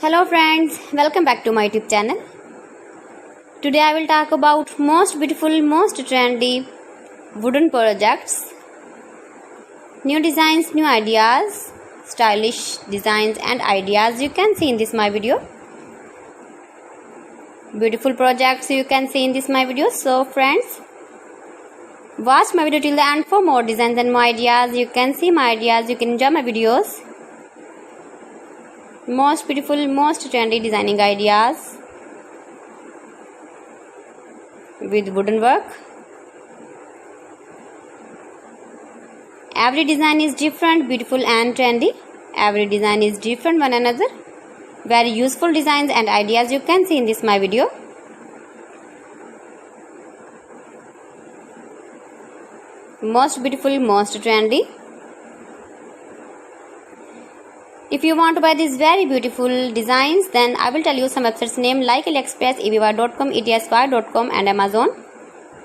Hello friends, welcome back to my YouTube channel. Today I will talk about most beautiful, most trendy wooden projects, new designs, new ideas, stylish designs and ideas you can see in this my video. Beautiful projects you can see in this my video. So friends, watch my video till the end for more designs and more ideas. You can see my ideas, you can enjoy my videos. Most beautiful, most trendy designing ideas with wooden work. Every design is different, beautiful and trendy. Every design is different one another. Very useful designs and ideas you can see in this my video. Most beautiful, most trendy. If you want to buy these very beautiful designs, then I will tell you some websites name like AliExpress, eBay.com, etsy.com and Amazon.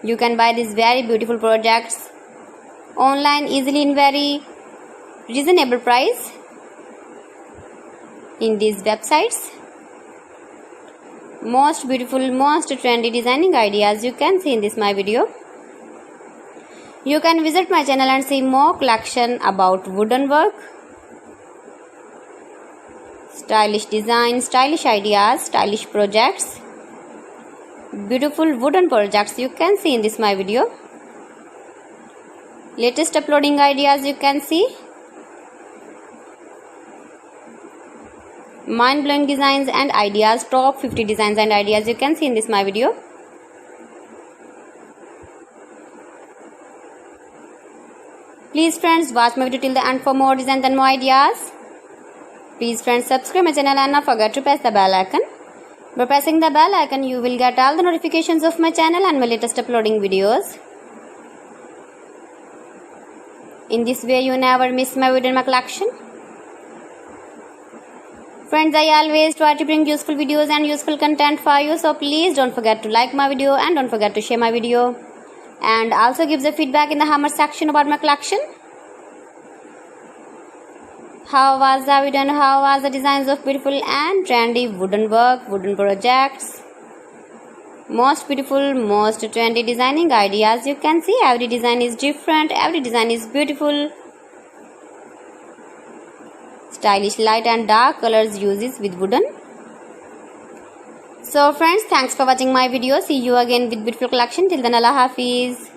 You can buy these very beautiful projects online easily in very reasonable price in these websites. Most beautiful, most trendy designing ideas you can see in this my video. You can visit my channel and see more collection about wooden work, stylish design, stylish ideas, stylish projects, beautiful wooden projects you can see in this my video. Latest uploading ideas you can see. Mind-blowing designs and ideas, top 50 designs and ideas you can see in this my video. Please friends, watch my video till the end for more designs and more ideas. Please friends, subscribe my channel and not forget to press the bell icon. By pressing the bell icon, you will get all the notifications of my channel and my latest uploading videos. In this way, you never miss my video in my collection. Friends, I always try to bring useful videos and useful content for you. So please don't forget to like my video and don't forget to share my video. And also give the feedback in the comment section about my collection. How was the video and how was the designs of beautiful and trendy wooden work, wooden projects? Most beautiful, most trendy designing ideas you can see. Every design is different, every design is beautiful. Stylish light and dark colors uses with wooden. So friends, thanks for watching my video. See you again with beautiful collection. Till then, Allah Hafiz.